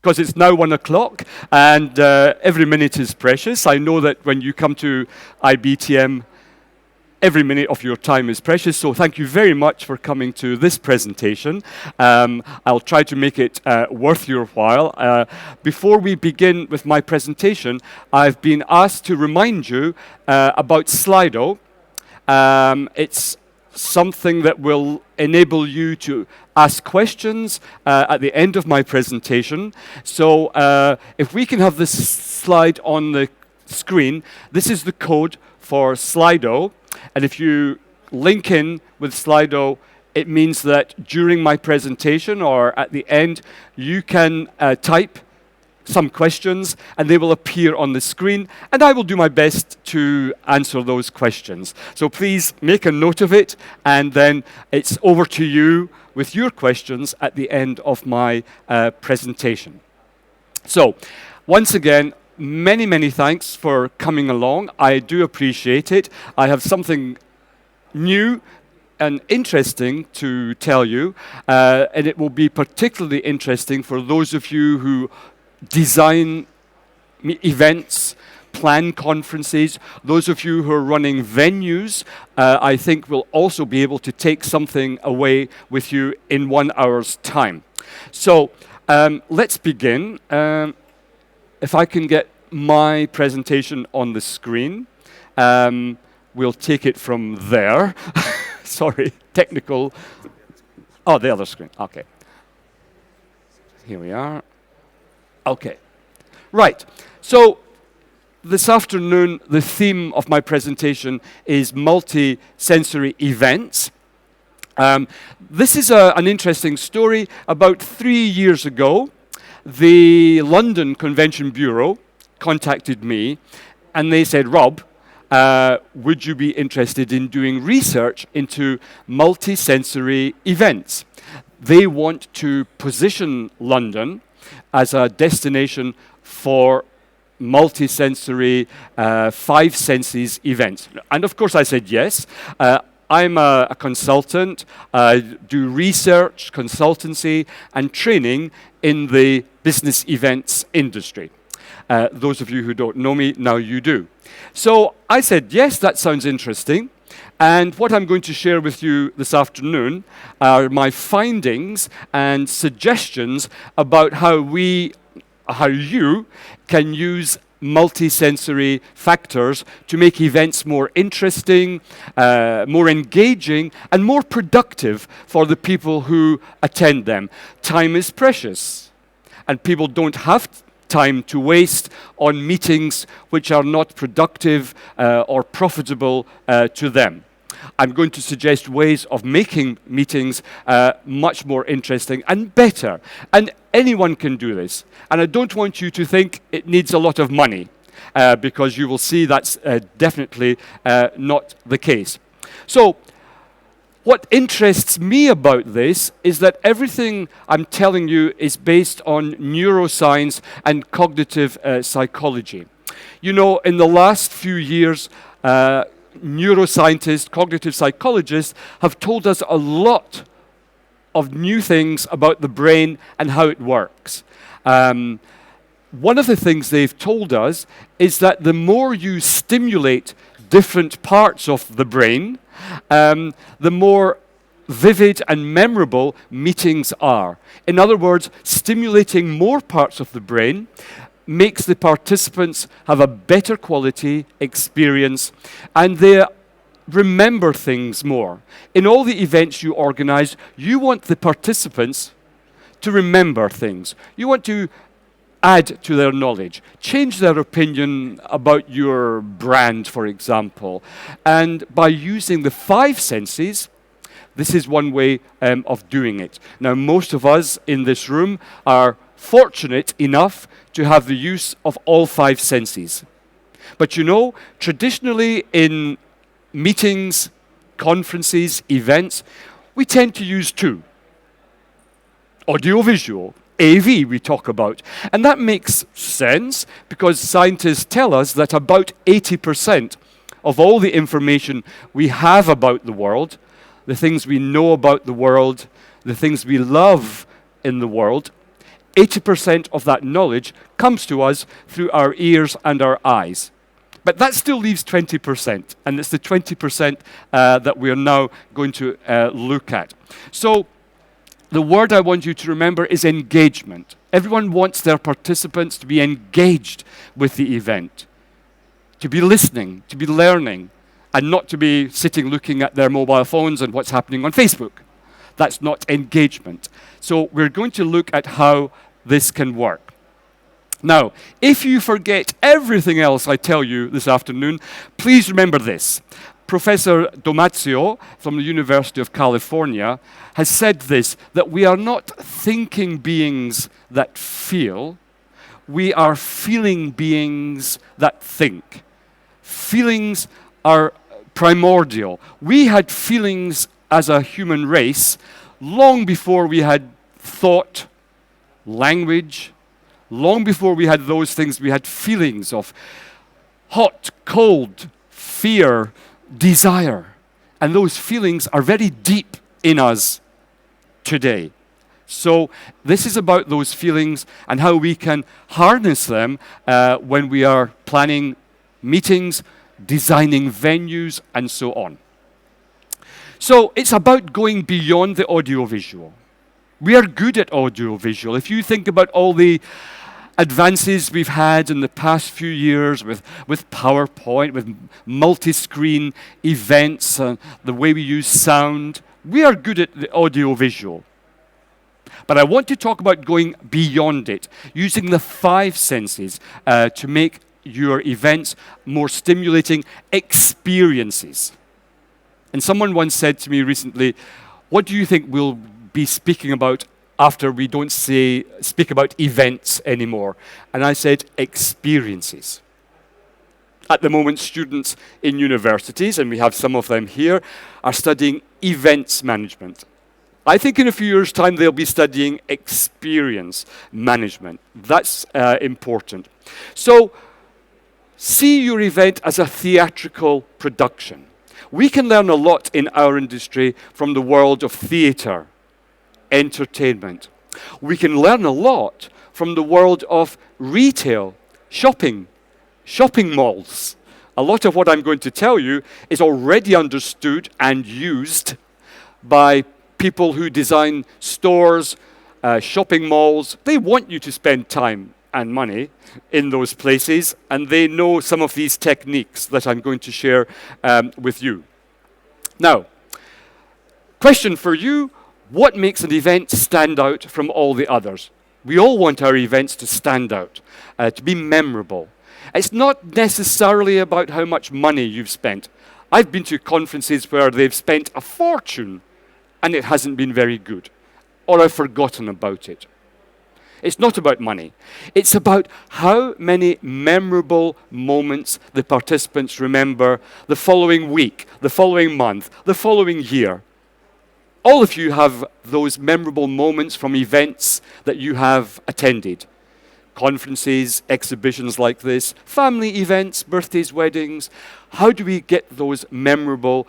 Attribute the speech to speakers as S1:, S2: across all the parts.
S1: because it's now 1 o'clock, and every minute is precious. I know that when you come to IBTM, every minute of your time is precious, so thank you very much for coming to this presentation. I'll try to make it worth your while. Before we begin with my presentation, I've been asked to remind you about Slido. It's something that will enable you to ask questions at the end of my presentation. So if we can have this slide on the screen, this is the code for Slido. And if you link in with Slido, it means that during my presentation or at the end, you can type some questions and they will appear on the screen, and I will do my best to answer those questions. So please make a note of it, and then it's over to you with your questions at the end of my presentation. So once again, many, many thanks for coming along. I do appreciate it. I have something new and interesting to tell you, and it will be particularly interesting for those of you who design events, plan conferences. Those of you who are running venues, I think will also be able to take something away with you in 1 hour's time. So let's begin. If I can get my presentation on the screen, we'll take it from there. Sorry, technical. Oh, the other screen. Okay. Here we are. Okay. Right. So this afternoon, the theme of my presentation is multi-sensory events. This is an interesting story. About 3 years ago, the London Convention Bureau contacted me, and they said, Rob, would you be interested in doing research into multi-sensory events? They want to position London as a destination for multi-sensory, five senses events. And of course I said yes. I'm a consultant, do research, consultancy, and training in the business events industry. Those of you who don't know me, now you do. So I said, yes, that sounds interesting. And what I'm going to share with you this afternoon are my findings and suggestions about how you can use multisensory factors to make events more interesting, more engaging, and more productive for the people who attend them. Time is precious, and people don't have time to waste on meetings which are not productive or profitable to them. I'm going to suggest ways of making meetings much more interesting and better. And anyone can do this. And I don't want you to think it needs a lot of money, because you will see that's definitely not the case. So what interests me about this is that everything I'm telling you is based on neuroscience and cognitive psychology. You know, in the last few years, neuroscientists, cognitive psychologists have told us a lot of new things about the brain and how it works. One of the things they've told us is that the more you stimulate different parts of the brain, the more vivid and memorable meetings are. In other words, stimulating more parts of the brain makes the participants have a better quality experience, and they remember things more. In all the events you organize, you want the participants to remember things. You want to add to their knowledge, change their opinion about your brand, for example. And by using the five senses, this is one way of doing it. Now, most of us in this room are fortunate enough to have the use of all five senses. But you know, traditionally in meetings, conferences, events, we tend to use two. Audiovisual, AV we talk about. And that makes sense because scientists tell us that about 80% of all the information we have about the world, the things we know about the world, the things we love in the world, 80% of that knowledge comes to us through our ears and our eyes. But that still leaves 20%, and it's the 20% that we are now going to look at. So the word I want you to remember is engagement. Everyone wants their participants to be engaged with the event, to be listening, to be learning, and not to be sitting looking at their mobile phones and what's happening on Facebook. That's not engagement. So we're going to look at how this can work. Now, if you forget everything else I tell you this afternoon, please remember this. Professor Domazio from the University of California has said this, that we are not thinking beings that feel, we are feeling beings that think. Feelings are primordial. We had feelings as a human race long before we had thought, language. Long before we had those things, we had feelings of hot, cold, fear, desire. And those feelings are very deep in us today. So this is about those feelings and how we can harness them when we are planning meetings, designing venues, and so on. So it's about going beyond the audiovisual. We are good at audiovisual. If you think about all the advances we've had in the past few years with PowerPoint, with multi-screen events, the way we use sound, we are good at the audiovisual. But I want to talk about going beyond it, using the 5 senses to make your events more stimulating experiences. And someone once said to me recently, what do you think we'll be speaking about after we don't speak about events anymore? And I said, experiences. At the moment, students in universities, and we have some of them here, are studying events management. I think in a few years' time, they'll be studying experience management. That's important. So, see your event as a theatrical production. We can learn a lot in our industry from the world of theatre, entertainment. We can learn a lot from the world of retail, shopping malls. A lot of what I'm going to tell you is already understood and used by people who design stores, shopping malls. They want you to spend time and money in those places, and they know some of these techniques that I'm going to share with you. Now, question for you: what makes an event stand out from all the others? We all want our events to stand out, to be memorable. It's not necessarily about how much money you've spent. I've been to conferences where they've spent a fortune and it hasn't been very good, or I've forgotten about it. It's not about money. It's about how many memorable moments the participants remember the following week, the following month, the following year. All of you have those memorable moments from events that you have attended. Conferences, exhibitions like this, family events, birthdays, weddings. How do we get those memorable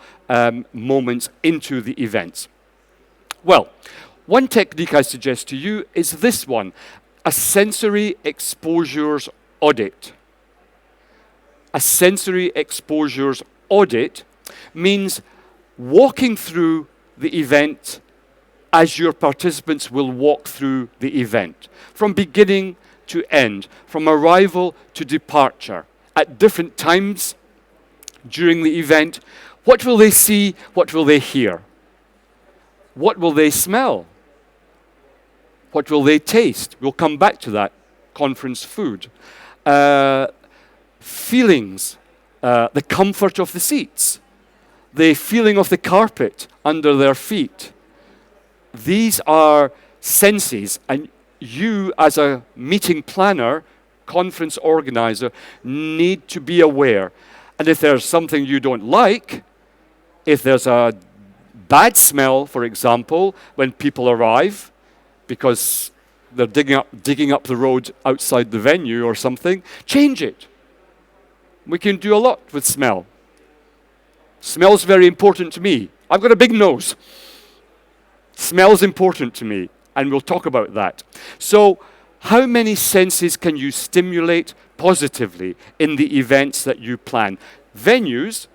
S1: moments into the events? Well, one technique I suggest to you is this one: a sensory exposures audit. A sensory exposures audit means walking through the event as your participants will walk through the event, from beginning to end, from arrival to departure, at different times during the event. What will they see? What will they hear? What will they smell? What will they taste? We'll come back to that. Conference food. Feelings. The comfort of the seats. The feeling of the carpet under their feet. These are senses, and you as a meeting planner, conference organizer, need to be aware. And if there's something you don't like, if there's a bad smell, for example, when people arrive, because they're digging up the road outside the venue or something, change it. We can do a lot with smell. Smell's very important to me. I've got a big nose. Smell's important to me, and we'll talk about that. So How many senses can you stimulate positively in the events that you plan? Venues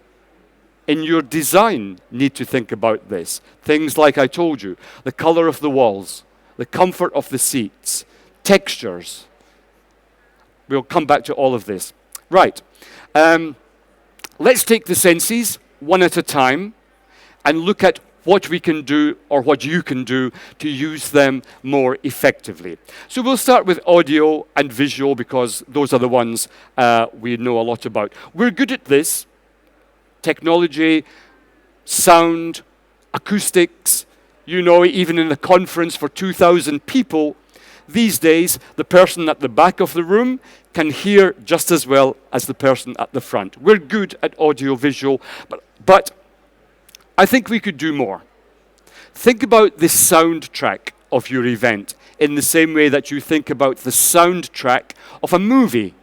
S1: in your design need to think about this. Things like I told you, the color of the walls, the comfort of the seats, textures. We'll come back to all of this. Right. Let's take the senses one at a time and look at what we can do or what you can do to use them more effectively. So we'll start with audio and visual because those are the ones we know a lot about. We're good at this. Technology, sound, acoustics, you know, even in a conference for 2,000 people, these days, the person at the back of the room can hear just as well as the person at the front. We're good at audio-visual, but I think we could do more. Think about the soundtrack of your event in the same way that you think about the soundtrack of a movie.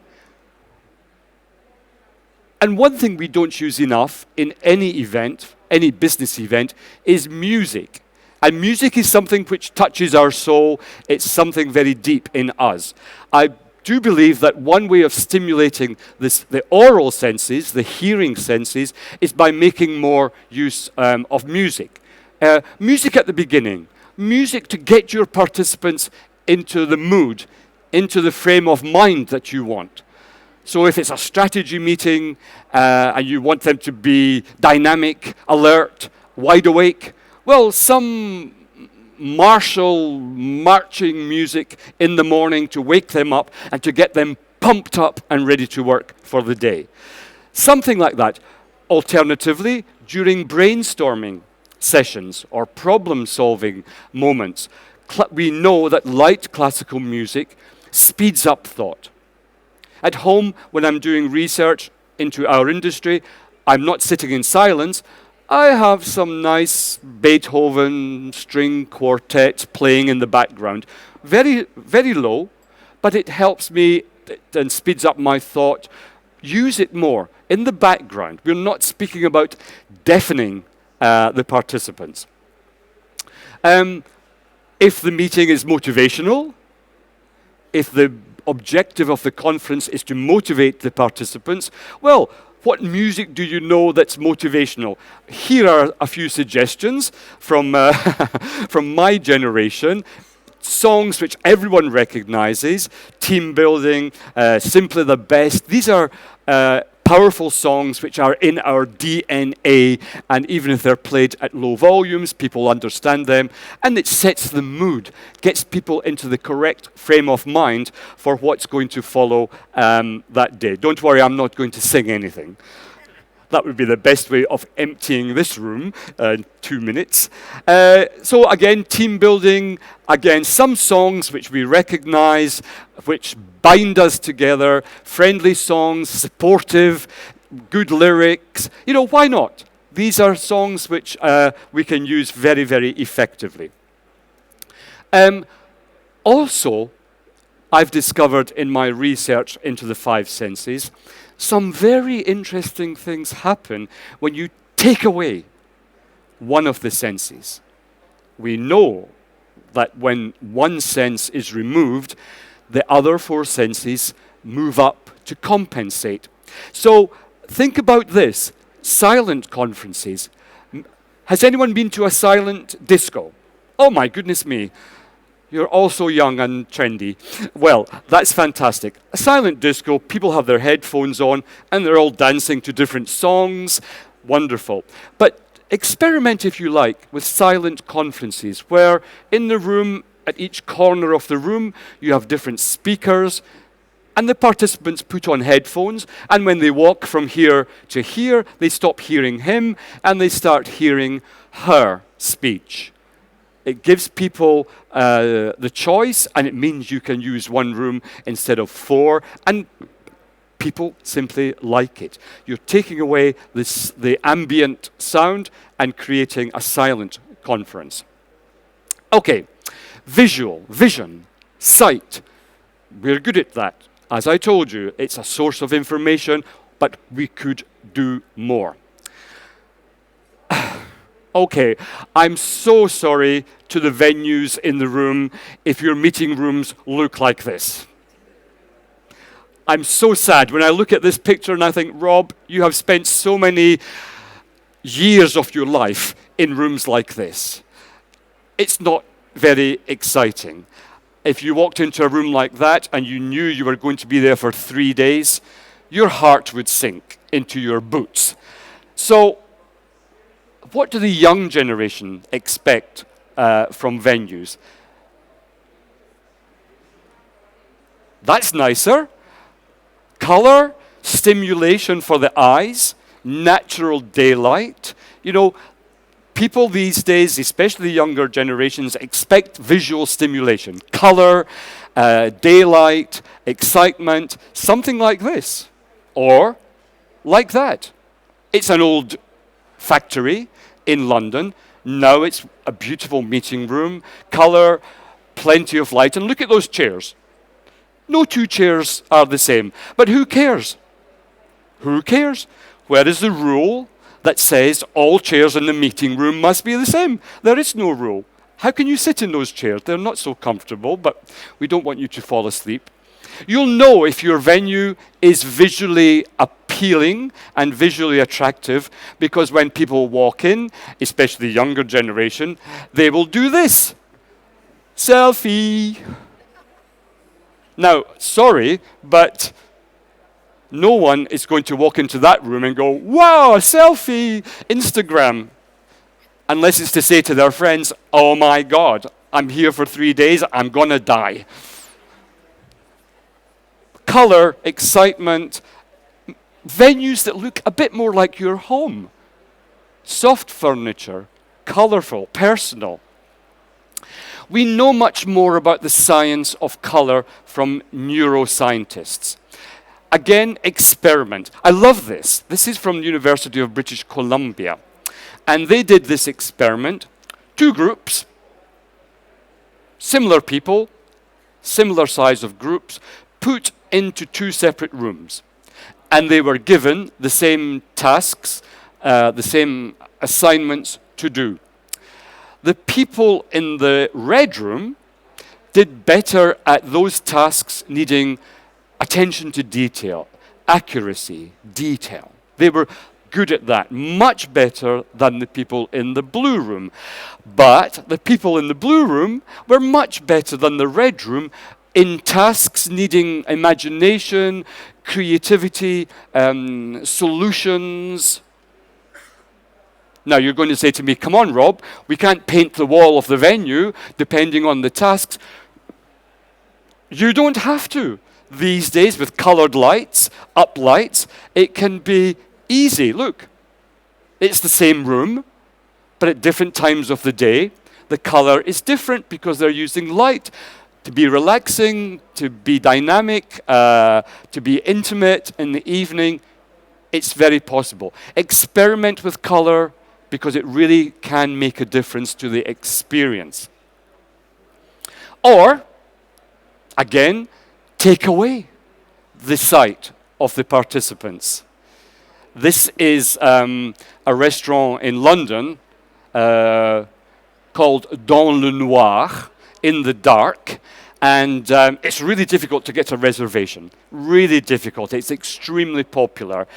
S1: And one thing we don't use enough in any event, any business event, is music. And music is something which touches our soul. It's something very deep in us. I do believe that one way of stimulating the oral senses, the hearing senses, is by making more use of music. Music at the beginning. Music to get your participants into the mood, into the frame of mind that you want. So if it's a strategy meeting and you want them to be dynamic, alert, wide awake, well, some martial marching music in the morning to wake them up and to get them pumped up and ready to work for the day. Something like that. Alternatively, during brainstorming sessions or problem-solving moments, we know that light classical music speeds up thought. At home, when I'm doing research into our industry, I'm not sitting in silence. I have some nice Beethoven string quartet playing in the background. Very, very low, but it helps me and speeds up my thought. Use it more in the background. We're not speaking about deafening the participants. If the meeting is motivational, if the objective of the conference is to motivate the participants, well, what music do you know that's motivational? Here are a few suggestions from, from my generation. Songs which everyone recognizes, team building, Simply the Best. These are powerful songs which are in our DNA, and even if they're played at low volumes, people understand them, and it sets the mood, gets people into the correct frame of mind for what's going to follow that day. Don't worry, I'm not going to sing anything. That would be the best way of emptying this room in 2 minutes. So again, team building, again, some songs which we recognize, which bind us together, friendly songs, supportive, good lyrics. You know, why not? These are songs which we can use very, very effectively. Also, I've discovered in my research into the 5 senses, some very interesting things happen when you take away one of the senses. We know that when one sense is removed, the other 4 senses move up to compensate. So think about this, silent conferences. Has anyone been to a silent disco? Oh my goodness me. You're all so young and trendy. Well, that's fantastic. A silent disco, people have their headphones on and they're all dancing to different songs. Wonderful. But experiment, if you like, with silent conferences where in the room, at each corner of the room, you have different speakers and the participants put on headphones, and when they walk from here to here, they stop hearing him and they start hearing her speech. It gives people the choice, and it means you can use one room instead of 4, and people simply like it. You're taking away the ambient sound and creating a silent conference. Okay, vision, sight. We're good at that. As I told you, it's a source of information, but we could do more. Okay, I'm so sorry to the venues in the room if your meeting rooms look like this. I'm so sad when I look at this picture and I think, Rob, you have spent so many years of your life in rooms like this. It's not very exciting. If you walked into a room like that and you knew you were going to be there for 3 days, your heart would sink into your boots. So, what do the young generation expect from venues? That's nicer. Color, stimulation for the eyes, natural daylight. You know, people these days, especially the younger generations, expect visual stimulation. Color, daylight, excitement, something like this. Or like that. It's an old factory in London. Now it's a beautiful meeting room, color, plenty of light. And look at those chairs. No two chairs are the same. But who cares? Who cares? Where is the rule that says all chairs in the meeting room must be the same? There is no rule. How can you sit in those chairs? They're not so comfortable, but we don't want you to fall asleep. You'll know if your venue is visually appealing and visually attractive because when people walk in, especially the younger generation, they will do this. Selfie. Now, sorry, but no one is going to walk into that room and go, wow, a selfie, Instagram. Unless it's to say to their friends, oh my God, I'm here for 3 days, I'm gonna die. Color, excitement, venues that look a bit more like your home. Soft furniture, colorful, personal. We know much more about the science of color from neuroscientists. Again, experiment. I love this. This is from the University of British Columbia. And they did this experiment. 2 groups, similar people, similar size of groups, put into 2 separate rooms. And they were given the same tasks, the same assignments to do. The people in the red room did better at those tasks needing attention to detail, accuracy, detail. They were good at that, much better than the people in the blue room. But the people in the blue room were much better than the red room in tasks needing imagination, creativity, solutions. Now, you're going to say to me, come on, Rob, we can't paint the wall of the venue depending on the tasks. You don't have to. These days, with colored lights, up lights, it can be easy. Look, it's the same room, but at different times of the day, the color is different because they're using light to be relaxing, to be dynamic, to be intimate in the evening. It's very possible. Experiment with color, because it really can make a difference to the experience. Or, again, take away the sight of the participants. This is a restaurant in London called Dans le Noir, in the dark, and it's really difficult to get a reservation. Really difficult. It's extremely popular.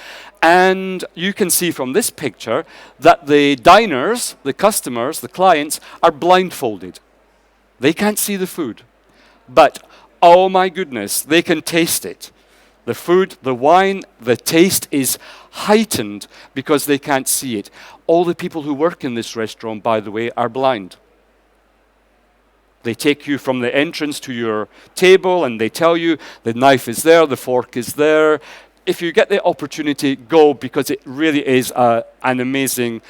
S1: And you can see from this picture that the diners, the customers, the clients, are blindfolded. They can't see the food. But, oh my goodness, they can taste it. The food, the wine, the taste is heightened because they can't see it. All the people who work in this restaurant, by the way, are blind. They take you from the entrance to your table and they tell you the knife is there, the fork is there. If you get the opportunity, go, because it really is an amazing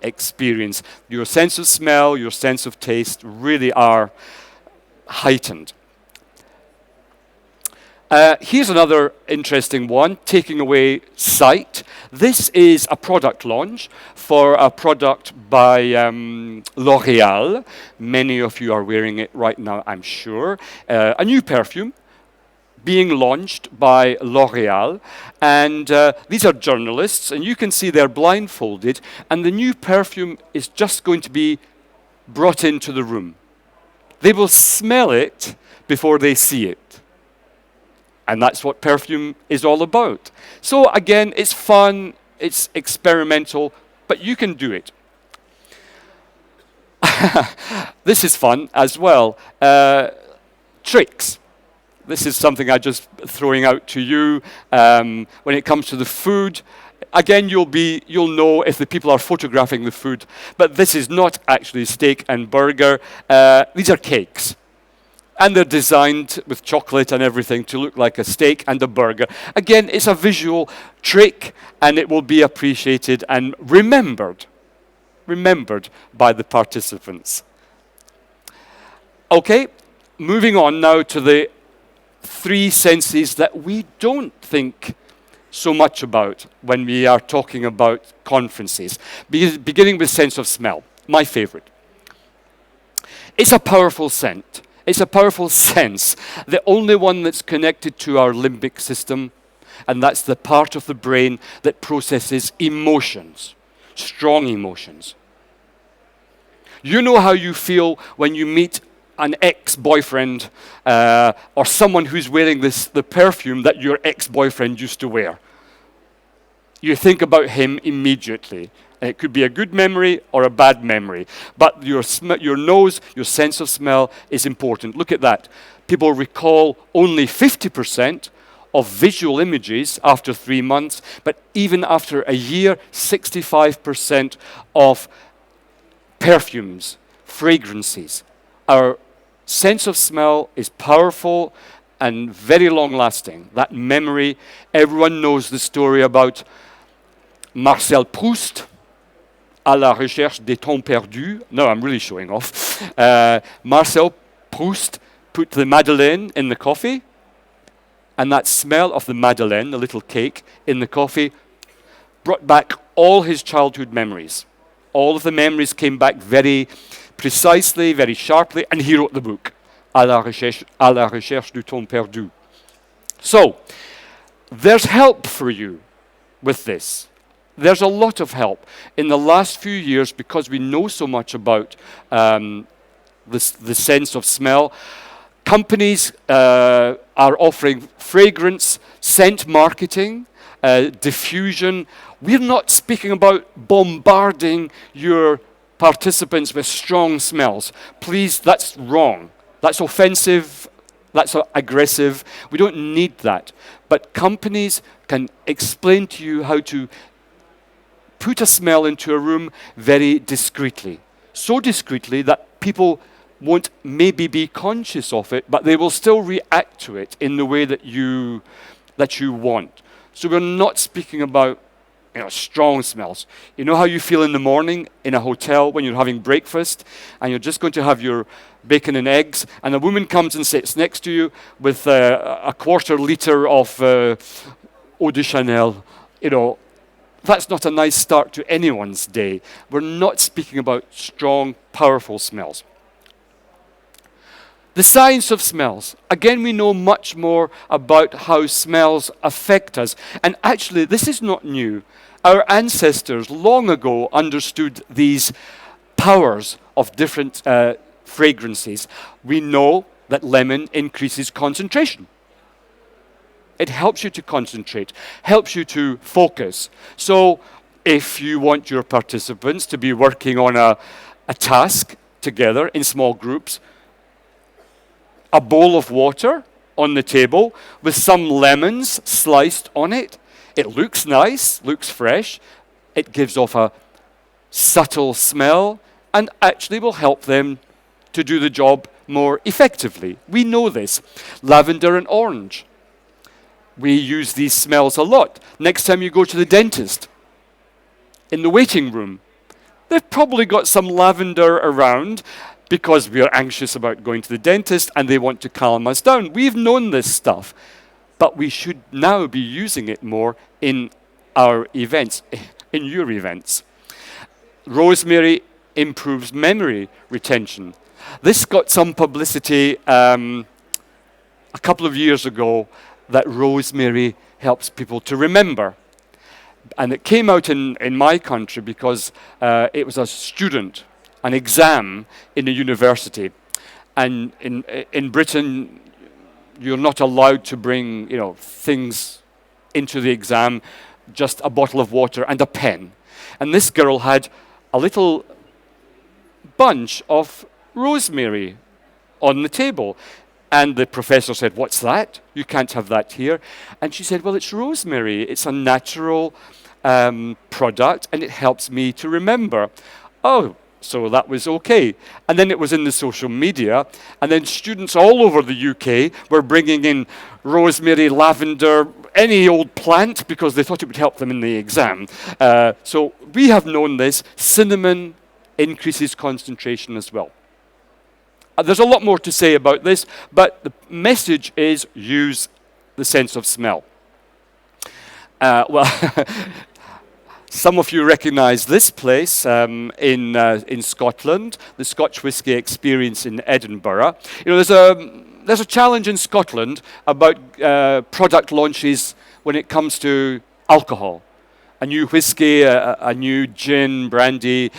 S1: experience. Your sense of smell, your sense of taste really are heightened. Here's another interesting one, taking away sight. This is a product launch for a product by L'Oréal. Many of you are wearing it right now, I'm sure. A new perfume, being launched by L'Oreal, and these are journalists, and you can see they're blindfolded, and the new perfume is just going to be brought into the room. They will smell it before they see it. And that's what perfume is all about. So again, it's fun, it's experimental, but you can do it. This is fun as well. Tricks. This is something I'm just throwing out to you. When it comes to the food, again, you'll know if the people are photographing the food, but this is not actually steak and burger. These are cakes. And they're designed with chocolate and everything to look like a steak and a burger. Again, it's a visual trick, and it will be appreciated and remembered by the participants. Okay, moving on now to the 3 senses that we don't think so much about when we are talking about conferences. Beginning with sense of smell, my favorite. It's a powerful scent. It's a powerful sense, the only one that's connected to our limbic system, and that's the part of the brain that processes emotions, strong emotions. You know how you feel when you meet an ex-boyfriend or someone who's wearing the perfume that your ex-boyfriend used to wear. You think about him immediately. And it could be a good memory or a bad memory. But your nose, your sense of smell is important. Look at that. People recall only 50% of visual images after 3 months, but even after a year, 65% of perfumes, fragrances. Our sense of smell is powerful and very long-lasting. That memory, everyone knows the story about Marcel Proust, à la recherche des temps perdus. No, I'm really showing off. Marcel Proust put the Madeleine in the coffee, and that smell of the Madeleine, the little cake, in the coffee, brought back all his childhood memories. All of the memories came back very precisely, very sharply, and he wrote the book, à la recherche du temps perdu. So, there's help for you with this. There's a lot of help. In the last few years, because we know so much about the sense of smell, companies are offering fragrance, scent marketing, diffusion. We're not speaking about bombarding your participants with strong smells. Please, that's wrong. That's offensive. That's aggressive. We don't need that. But companies can explain to you how to put a smell into a room very discreetly. So discreetly that people won't maybe be conscious of it, but they will still react to it in the way that you want. So we're not speaking about strong smells. You know how you feel in the morning in a hotel when you're having breakfast and you're just going to have your bacon and eggs, and a woman comes and sits next to you with a quarter liter of eau de Chanel. That's not a nice start to anyone's day. We're not speaking about strong, powerful smells. The science of smells. Again, we know much more about how smells affect us. And actually, this is not new. Our ancestors long ago understood these powers of different fragrances. We know that lemon increases concentration. It helps you to concentrate, helps you to focus. So if you want your participants to be working on a task together in small groups, a bowl of water on the table with some lemons sliced on it. It looks nice, looks fresh. It gives off a subtle smell and actually will help them to do the job more effectively. We know this. Lavender and orange. We use these smells a lot. Next time you go to the dentist, in the waiting room, they've probably got some lavender around because we are anxious about going to the dentist and they want to calm us down. We've known this stuff, but we should now be using it more in our events, in your events. Rosemary improves memory retention. This got some publicity a a couple of years ago that Rosemary helps people to remember. And it came out in my country because it was a student, an exam in a university. And in Britain, you're not allowed to bring, things into the exam, just a bottle of water and a pen. And this girl had a little bunch of rosemary on the table. And the professor said, "What's that? You can't have that here." And she said, "Well, it's rosemary. It's a natural product, and it helps me to remember." Oh, so that was okay. And then it was in the social media, and then students all over the UK were bringing in rosemary, lavender, any old plant, because they thought it would help them in the exam. So we have known this. Cinnamon increases concentration as well. There's a lot more to say about this, but the message is use the sense of smell. Well, some of you recognize this place in Scotland, the Scotch Whisky Experience in Edinburgh. There's a challenge in Scotland about product launches when it comes to alcohol. A new whiskey, a new gin, brandy,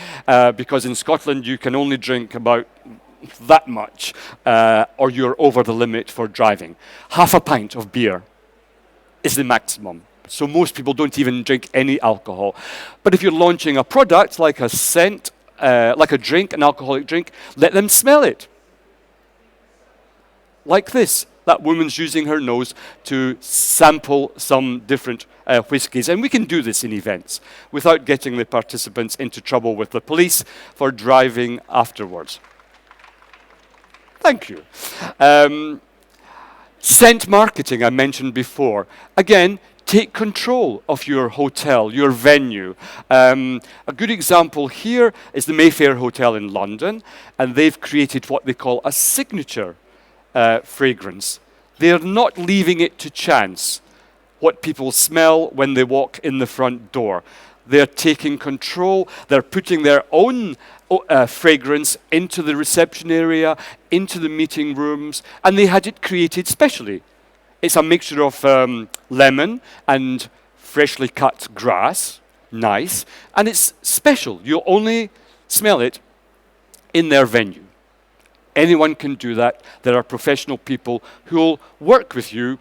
S1: because in Scotland you can only drink about that much, or you're over the limit for driving. Half a pint of beer is the maximum. So most people don't even drink any alcohol. But if you're launching a product like a scent, like a drink, an alcoholic drink, let them smell it. Like this. That woman's using her nose to sample some different whiskies. And we can do this in events without getting the participants into trouble with the police for driving afterwards. Thank you. Scent marketing, I mentioned before. Again, take control of your hotel, your venue. A good example here is the Mayfair Hotel in London, and they've created what they call a signature fragrance. They're not leaving it to chance what people smell when they walk in the front door. They're taking control. They're putting their own fragrance into the reception area, into the meeting rooms, and they had it created specially. It's a mixture of lemon and freshly cut grass, nice, and it's special. You'll only smell it in their venue. Anyone can do that. There are professional people who will work with you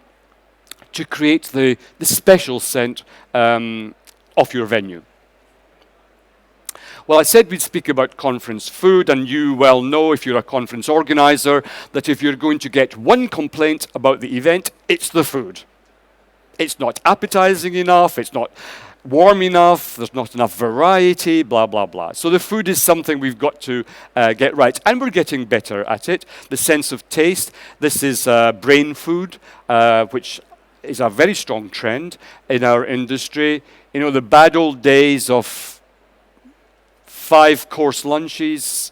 S1: to create the special scent of your venue. Well, I said we'd speak about conference food, and you well know, if you're a conference organizer, that if you're going to get one complaint about the event, it's the food. It's not appetizing enough, it's not warm enough, there's not enough variety, blah, blah, blah. So the food is something we've got to get right, and we're getting better at it. The sense of taste, this is brain food, which is a very strong trend in our industry. The bad old days of 5-course lunches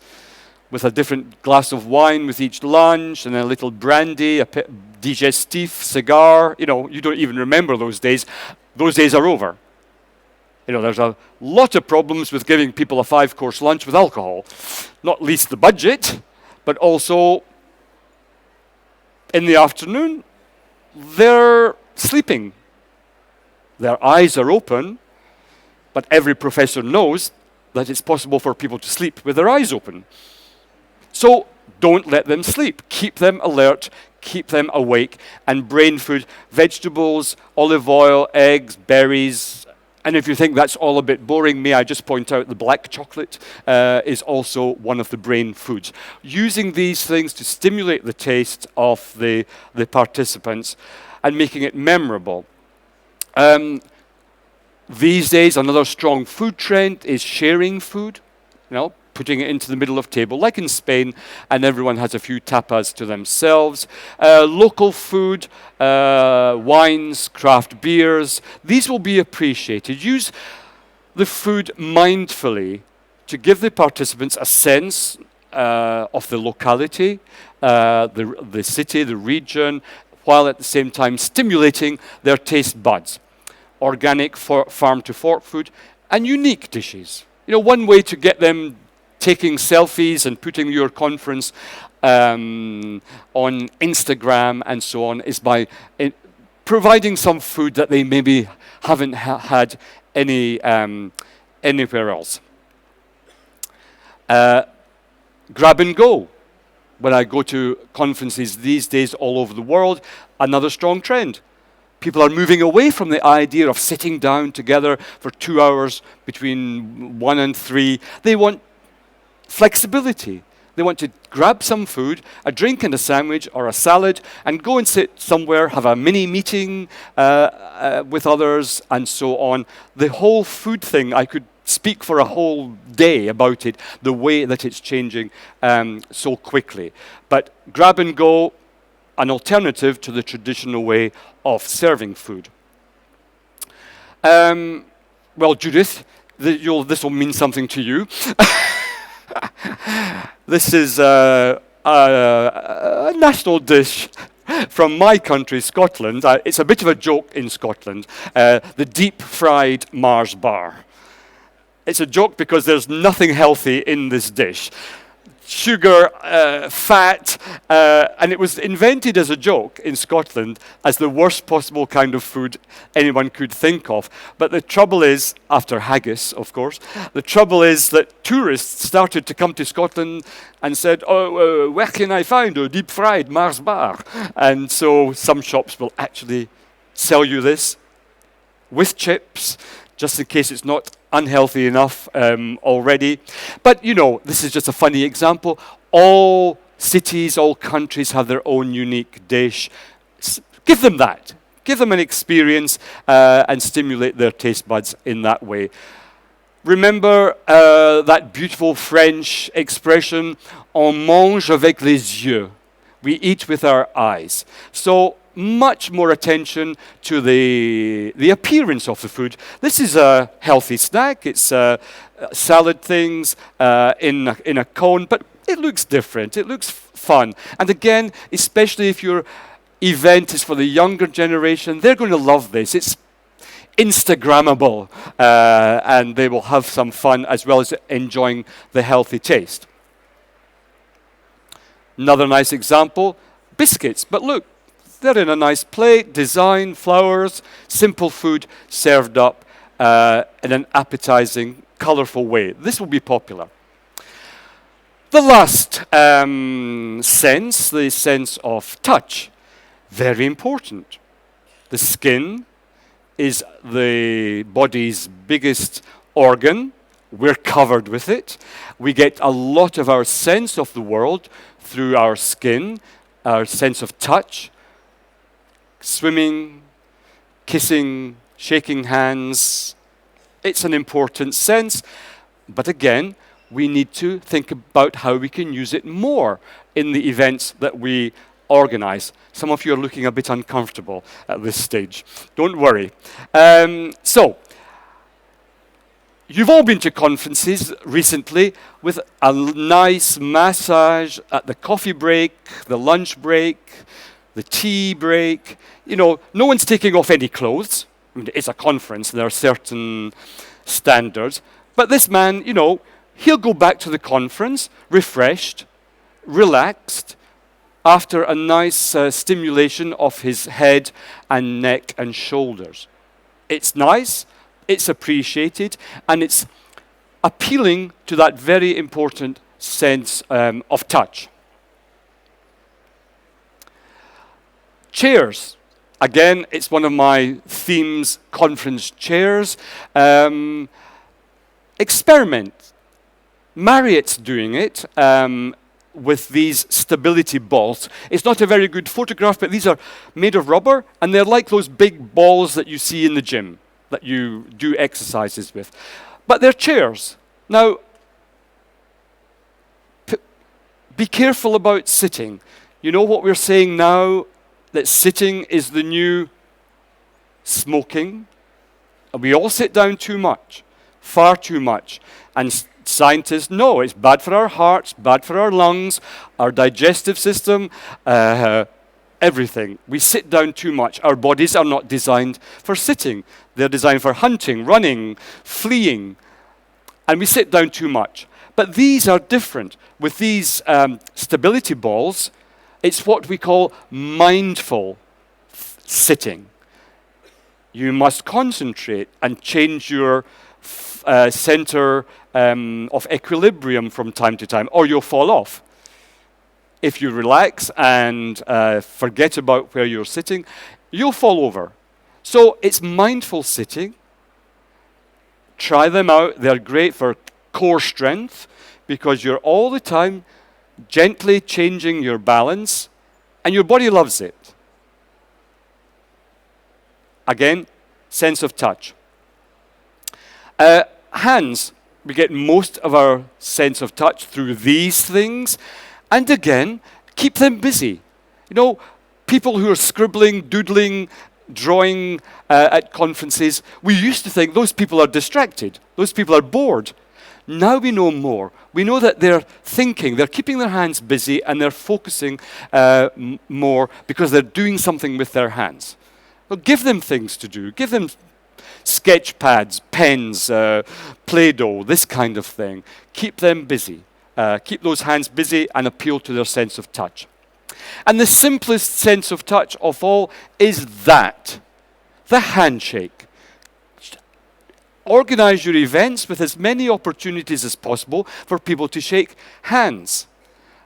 S1: with a different glass of wine with each lunch, and then a little brandy, a digestif, cigar. You don't even remember those days. Those days are over. There's a lot of problems with giving people a 5-course lunch with alcohol. Not least the budget, but also in the afternoon, they're sleeping. Their eyes are open, but every professor knows that it's possible for people to sleep with their eyes open. So don't let them sleep. Keep them alert, keep them awake, and brain food, vegetables, olive oil, eggs, berries. And if you think that's all a bit boring, may I just point out the black chocolate is also one of the brain foods. Using these things to stimulate the taste of the participants and making it memorable. These days, another strong food trend is sharing food, putting it into the middle of table, like in Spain, and everyone has a few tapas to themselves. Local food, wines, craft beers, these will be appreciated. Use the food mindfully to give the participants a sense of the locality, the city, the region, while at the same time stimulating their taste buds. Organic farm-to-fork food, and unique dishes. One way to get them taking selfies and putting your conference on Instagram and so on is by providing some food that they maybe haven't had anywhere else. Grab and go. When I go to conferences these days all over the world, another strong trend. People are moving away from the idea of sitting down together for 2 hours between 1 and 3. They want flexibility. They want to grab some food, a drink and a sandwich or a salad, and go and sit somewhere, have a mini meeting with others, and so on. The whole food thing, I could speak for a whole day about it, the way that it's changing so quickly. But grab and go, an alternative to the traditional way of serving food. Well, Judith, this will mean something to you. This is a national dish from my country, Scotland. It's a bit of a joke in Scotland, the deep-fried Mars bar. It's a joke because there's nothing healthy in this dish. Sugar, fat, and it was invented as a joke in Scotland as the worst possible kind of food anyone could think of. But the trouble is, after haggis, of course, the trouble is that tourists started to come to Scotland and said, oh, where can I find a deep-fried Mars bar? And so some shops will actually sell you this with chips, just in case it's not unhealthy enough already. But, you know, this is just a funny example. All cities, all countries have their own unique dish. Give them that. Give them an experience and stimulate their taste buds in that way. Remember that beautiful French expression, on mange avec les yeux. We eat with our eyes. So much more attention to the appearance of the food. This is a healthy snack. It's salad things in a cone, but it looks different. It looks fun. And again, especially if your event is for the younger generation, they're going to love this. It's Instagrammable, and they will have some fun as well as enjoying the healthy taste. Another nice example, biscuits. But look, they're in a nice plate, design, flowers, simple food served up in an appetizing, colorful way. This will be popular. The last sense, the sense of touch, very important. The skin is the body's biggest organ. We're covered with it. We get a lot of our sense of the world through our skin, our sense of touch. Swimming, kissing, shaking hands. It's an important sense, but again, we need to think about how we can use it more in the events that we organize. Some of you are looking a bit uncomfortable at this stage. Don't worry. So, you've all been to conferences recently with a nice massage at the coffee break, the lunch break, the tea break. You know, no one's taking off any clothes. I mean, it's a conference, there are certain standards. But this man, you know, he'll go back to the conference refreshed, relaxed, after a nice stimulation of his head and neck and shoulders. It's nice, it's appreciated, and it's appealing to that very important sense of touch. Chairs. Again, it's one of my themes, conference chairs. Experiment. Marriott's doing it with these stability balls. It's not a very good photograph, but these are made of rubber, and they're like those big balls that you see in the gym, that you do exercises with. But they're chairs. Now, be careful about sitting. You know what we're saying now? That sitting is the new smoking. And we all sit down too much, far too much. And scientists know it's bad for our hearts, bad for our lungs, our digestive system, everything. We sit down too much. Our bodies are not designed for sitting. They're designed for hunting, running, fleeing. And we sit down too much. But these are different. With these stability balls, it's what we call mindful sitting. You must concentrate and change your center of equilibrium from time to time, or you'll fall off. If you relax and forget about where you're sitting, you'll fall over. So it's mindful sitting. Try them out. They're great for core strength because you're all the time gently changing your balance and your body loves it. Again, sense of touch. Hands, we get most of our sense of touch through these things. And again, keep them busy. You know, people who are scribbling, doodling, drawing at conferences, we used to think those people are distracted. Those people are bored. Now we know more. We know that they're thinking, they're keeping their hands busy, and they're focusing more because they're doing something with their hands. Well, give them things to do. Give them sketch pads, pens, Play-Doh, this kind of thing. Keep them busy. Keep those hands busy and appeal to their sense of touch. And the simplest sense of touch of all is that, the handshake. Organize your events with as many opportunities as possible for people to shake hands.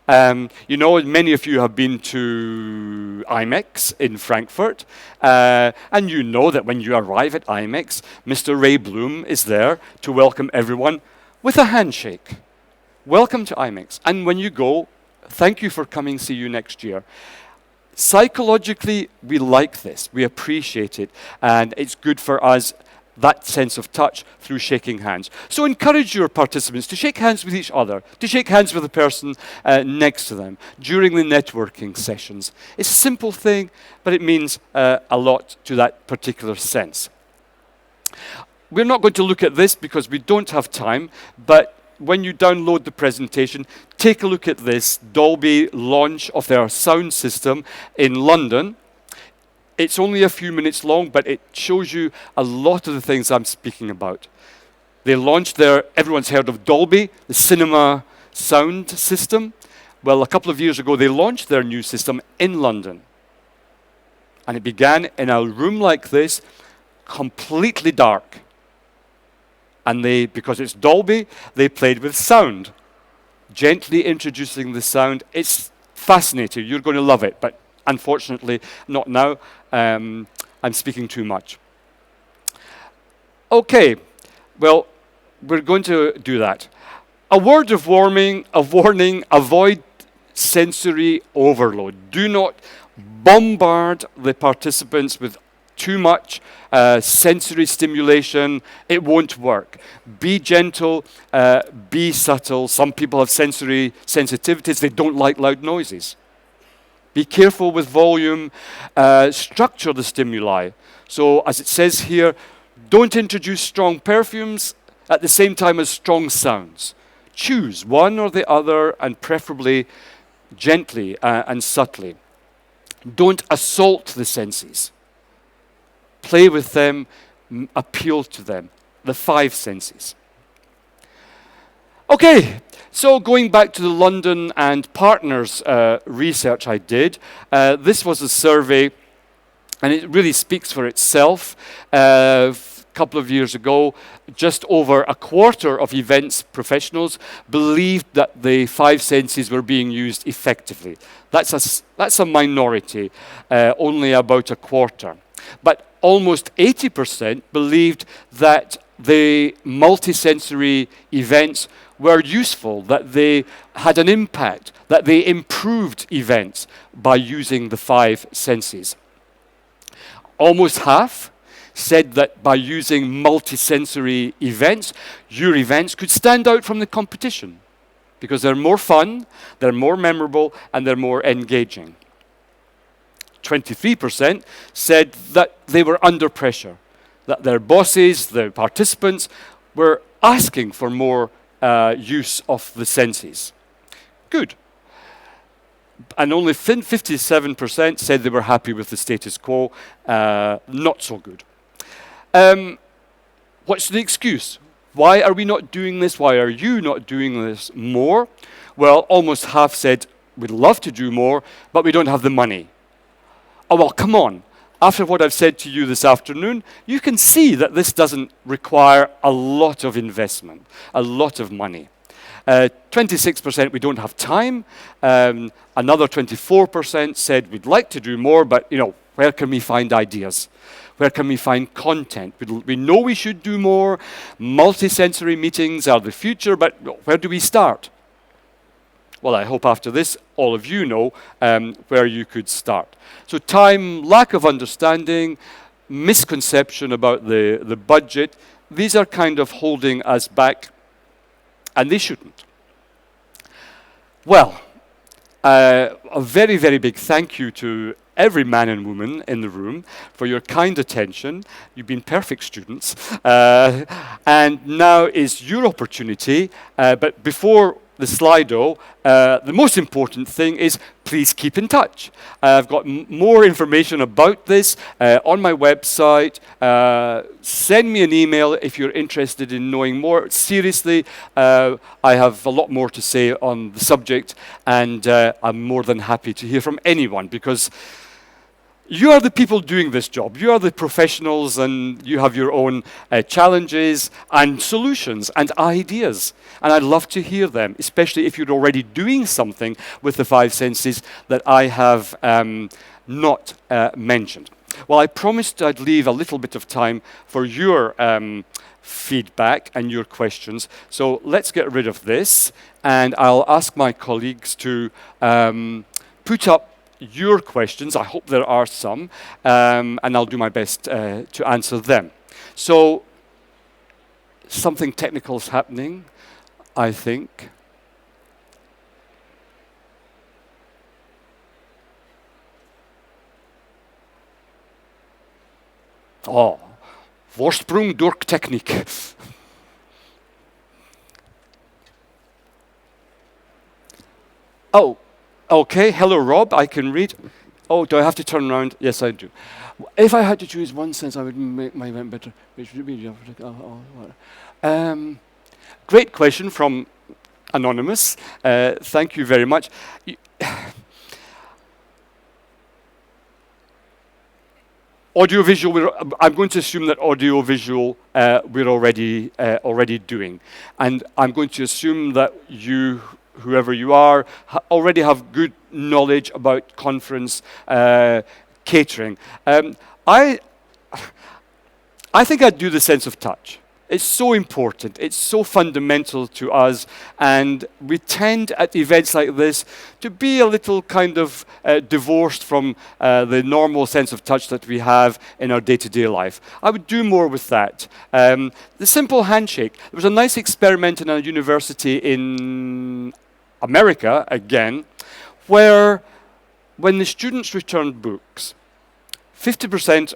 S1: You know, many of you have been to IMEX in Frankfurt, and you know that when you arrive at IMEX, Mr. Ray Bloom is there to welcome everyone with a handshake. Welcome to IMEX. And when you go, thank you for coming, see you next year. Psychologically, we like this. We appreciate it. And it's good for us, that sense of touch through shaking hands. So encourage your participants to shake hands with each other, to shake hands with the person next to them during the networking sessions. It's a simple thing, but it means a lot to that particular sense. We're not going to look at this because we don't have time, but when you download the presentation, take a look at this Dolby launch of their sound system in London. It's only a few minutes long, but it shows you a lot of the things I'm speaking about. They launched their, everyone's heard of Dolby, the cinema sound system. Well, a couple of years ago, they launched their new system in London. And it began in a room like this, completely dark. And they, because it's Dolby, they played with sound, gently introducing the sound. It's fascinating. You're going to love it, but unfortunately, not now. I'm speaking too much. Okay, well, we're going to do that. A word of warning, avoid sensory overload. Do not bombard the participants with too much sensory stimulation. It won't work. Be gentle, be subtle. Some people have sensory sensitivities. They don't like loud noises. Be careful with volume. Structure the stimuli. So as it says here, don't introduce strong perfumes at the same time as strong sounds. Choose one or the other, and preferably gently and subtly. Don't assault the senses. Play with them, appeal to them, the 5 senses. Okay, so going back to the London and Partners research I did, this was a survey, and it really speaks for itself. A couple of years ago, just over a quarter of events professionals believed that the 5 senses were being used effectively. That's a minority, only about a quarter. But almost 80% believed that the multisensory events were useful, that they had an impact, that they improved events by using the 5 senses. Almost half said that by using multisensory events, your events could stand out from the competition because they're more fun, they're more memorable, and they're more engaging. 23% said that they were under pressure, that their bosses, the participants, were asking for more use of the senses. Good. And only 57% said they were happy with the status quo. Not so good. What's the excuse? Why are we not doing this? Why are you not doing this more? Well, almost half said, we'd love to do more, but we don't have the money. Oh, well, come on. After what I've said to you this afternoon, you can see that this doesn't require a lot of investment, a lot of money. 26% we don't have time. Another 24% said we'd like to do more, but where can we find ideas? Where can we find content? We know we should do more. Multisensory meetings are the future, but where do we start? Well, I hope after this, all of you know where you could start. So time, lack of understanding, misconception about the budget, these are kind of holding us back, and they shouldn't. Well, a very, very big thank you to every man and woman in the room for your kind attention. You've been perfect students. And now is your opportunity. But before the Slido, the most important thing is please keep in touch. I've got more information about this on my website. Send me an email if you're interested in knowing more. Seriously, I have a lot more to say on the subject, and I'm more than happy to hear from anyone, because you are the people doing this job. You are the professionals, and you have your own challenges and solutions and ideas. And I'd love to hear them, especially if you're already doing something with the 5 senses that I have not mentioned. Well, I promised I'd leave a little bit of time for your feedback and your questions. So let's get rid of this, and I'll ask my colleagues to put up your questions. I hope there are some, and I'll do my best to answer them. So something technical is happening, I think. Oh, Vorsprung durch Technik. Oh, okay. Hello, Rob. I can read. Oh, do I have to turn around? Yes, I do. If I had to choose one sense, I would make my event better. Great question from Anonymous. Thank you very much. Audiovisual, I'm going to assume that audiovisual we're already doing. And I'm going to assume that you, whoever you are, already have good knowledge about conference catering. I think I'd do the sense of touch. It's so important. It's so fundamental to us. And we tend at events like this to be a little kind of divorced from the normal sense of touch that we have in our day-to-day life. I would do more with that. The simple handshake. There was a nice experiment in a university in America, again, where when the students returned books, 50%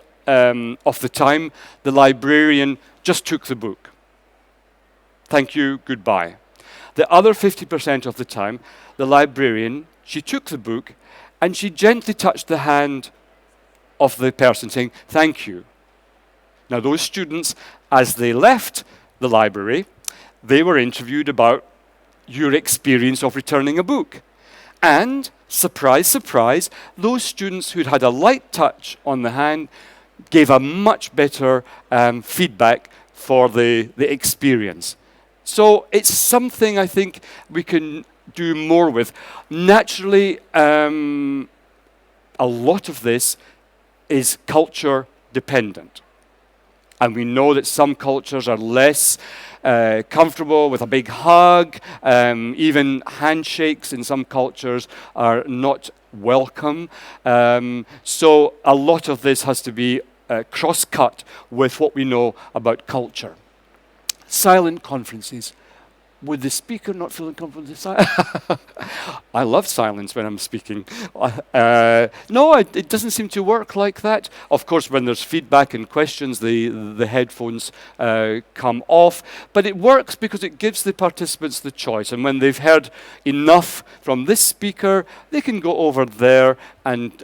S1: of the time, the librarian just took the book. Thank you, goodbye. The other 50% of the time, the librarian, she took the book and she gently touched the hand of the person, saying, thank you. Now, those students, as they left the library, they were interviewed about your experience of returning a book. And, surprise, surprise, those students who'd had a light touch on the hand gave a much better feedback for the experience. So it's something I think we can do more with. Naturally, a lot of this is culture dependent. And we know that some cultures are less comfortable with a big hug. Even handshakes in some cultures are not welcome. So a lot of this has to be cross-cut with what we know about culture. Silent conferences. Would the speaker not feel uncomfortable with silence? I love silence when I'm speaking. No, it doesn't seem to work like that. Of course, when there's feedback and questions, the headphones come off. But it works because it gives the participants the choice. And when they've heard enough from this speaker, they can go over there and,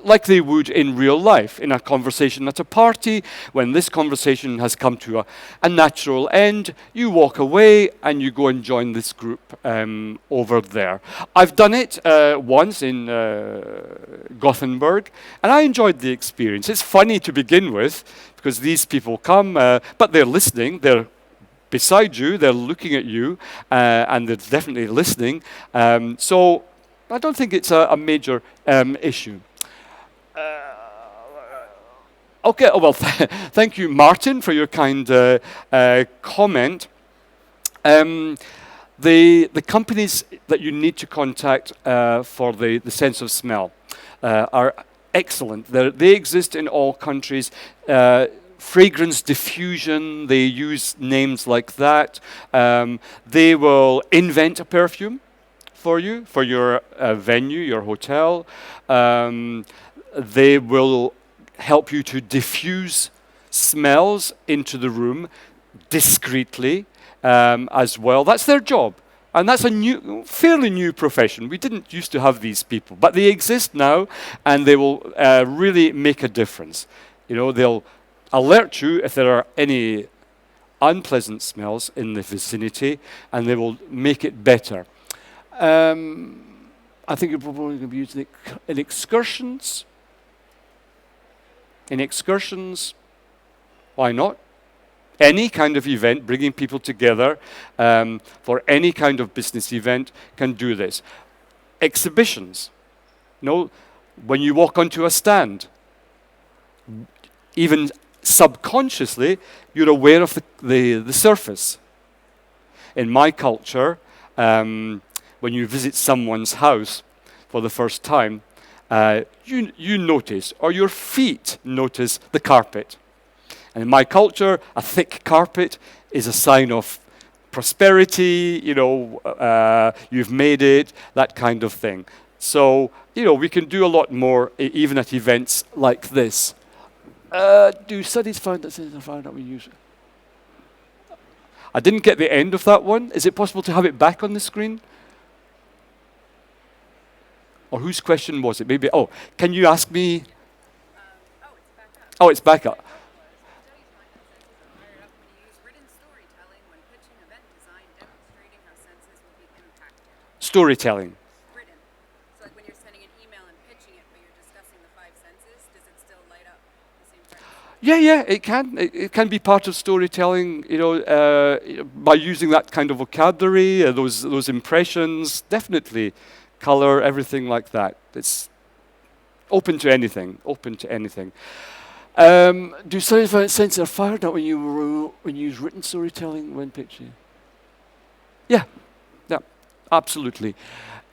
S1: like they would in real life, in a conversation at a party, when this conversation has come to a natural end, you walk away and you go and join this group over there. I've done it once in Gothenburg, and I enjoyed the experience. It's funny to begin with, because these people come, but they're listening, they're beside you, they're looking at you, and they're definitely listening. So I don't think it's a major issue. Okay, oh, well, thank you, Martin, for your kind comment. The companies that you need to contact for the sense of smell are excellent. They exist in all countries. Fragrance diffusion, they use names like that. They will invent a perfume for you, for your venue, your hotel. They will help you to diffuse smells into the room discreetly as well. That's their job. And that's a fairly new profession. We didn't used to have these people, but they exist now, and they will really make a difference. You know, they'll alert you if there are any unpleasant smells in the vicinity, and they will make it better. I think you're probably going to be using it in excursions. In excursions, why not? Any kind of event, bringing people together for any kind of business event can do this. Exhibitions, you know, when you walk onto a stand, even subconsciously, you're aware of the surface. In my culture, when you visit someone's house for the first time, you notice, or your feet notice, the carpet. And in my culture, a thick carpet is a sign of prosperity, you know, you've made it, that kind of thing. So, you know, we can do a lot more, even at events like this. Do studies find that sense of fire that we use? I didn't get the end of that one. Is it possible to have it back on the screen? Or whose question was it? Maybe, oh, can you ask me? Oh, it's back up. Storytelling.
S2: Written. So like when you're sending an email and pitching it, but you're discussing the 5 senses, does it still light up the same time?
S1: Yeah, it can. It can be part of storytelling, you know, by using that kind of vocabulary, those impressions, definitely. Color, everything like that. It's open to anything, open to anything. Do sense are fired out when you use written storytelling when pitching? Yeah. Absolutely.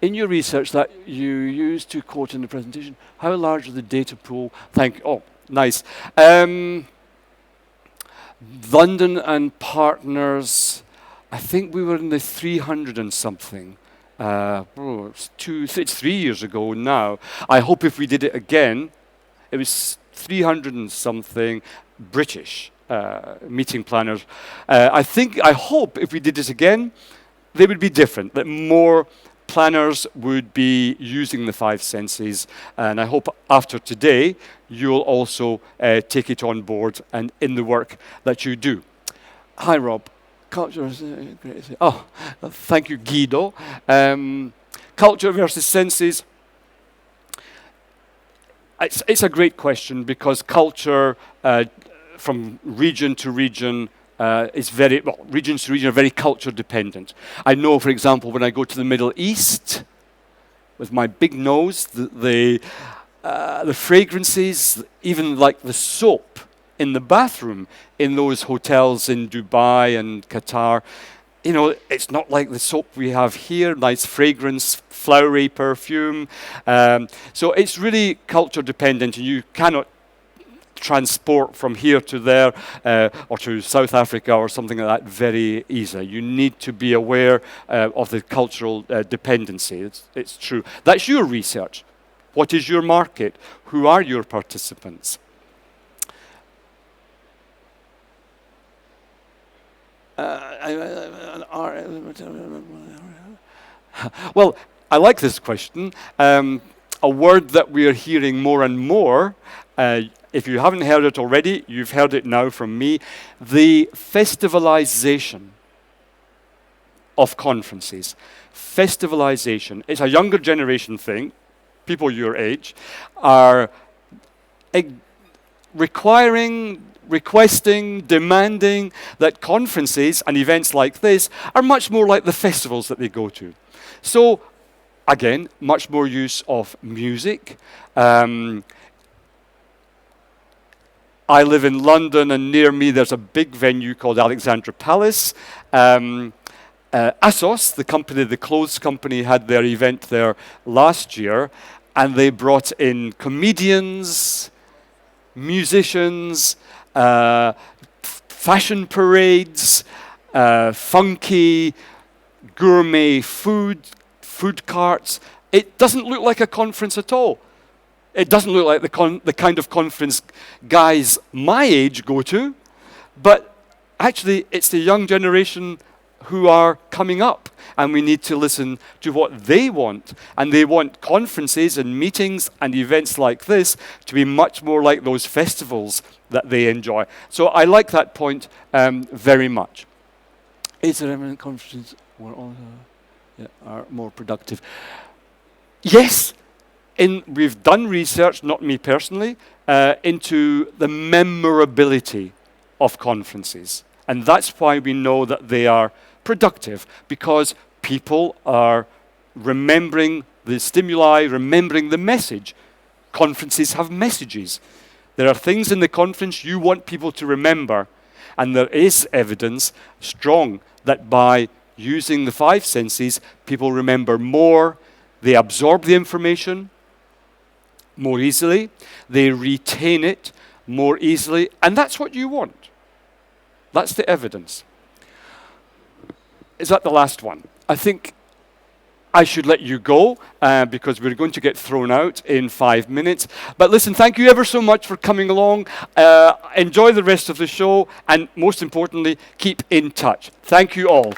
S1: In your research that you used to quote in the presentation, how large is the data pool? Oh, nice. London and partners, I think we were in the 300 and something. It's 3 years ago now. I hope if we did it again, it was 300 and something British meeting planners. I hope if we did it again, they would be different, that more planners would be using the 5 senses, and I hope after today you'll also take it on board and in the work that you do. Hi, Rob. Culture is great. Oh, thank you, Guido. Culture versus senses. It's a great question because culture from region to region regions to region are very culture dependent. I know, for example, when I go to the Middle East with my big nose, the fragrances, even like the soap in the bathroom in those hotels in Dubai and Qatar, you know, it's not like the soap we have here, nice fragrance, flowery perfume. So it's really culture dependent, and you cannot transport from here to there or to South Africa or something like that very easily. You need to be aware of the cultural dependency. It's true. That's your research. What is your market? Who are your participants? Well, I like this question. A word that we are hearing more and more, if you haven't heard it already, you've heard it now from me, the festivalization of conferences. Festivalization. It's a younger generation thing. People your age are requesting, demanding that conferences and events like this are much more like the festivals that they go to. So, again, much more use of music. I live in London, and near me there's a big venue called Alexandra Palace. ASOS, the clothes company, had their event there last year, and they brought in comedians, musicians, fashion parades, funky, gourmet food carts. It doesn't look like a conference at all. It doesn't look like the kind of conference guys my age go to, but actually it's the young generation who are coming up, and we need to listen to what they want. And they want conferences and meetings and events like this to be much more like those festivals that they enjoy. So I like that point very much. Is there any conferences where all are more productive? Yes, we've done research, not me personally, into the memorability of conferences. And that's why we know that they are productive, because people are remembering the stimuli, remembering the message. Conferences have messages. There are things in the conference you want people to remember, and there is evidence strong that by using the five senses, people remember more, they absorb the information more easily, they retain it more easily, and that's what you want. That's the evidence. Is that the last one? I think I should let you go because we're going to get thrown out in 5 minutes. But listen, thank you ever so much for coming along. Enjoy the rest of the show, and most importantly, keep in touch. Thank you all.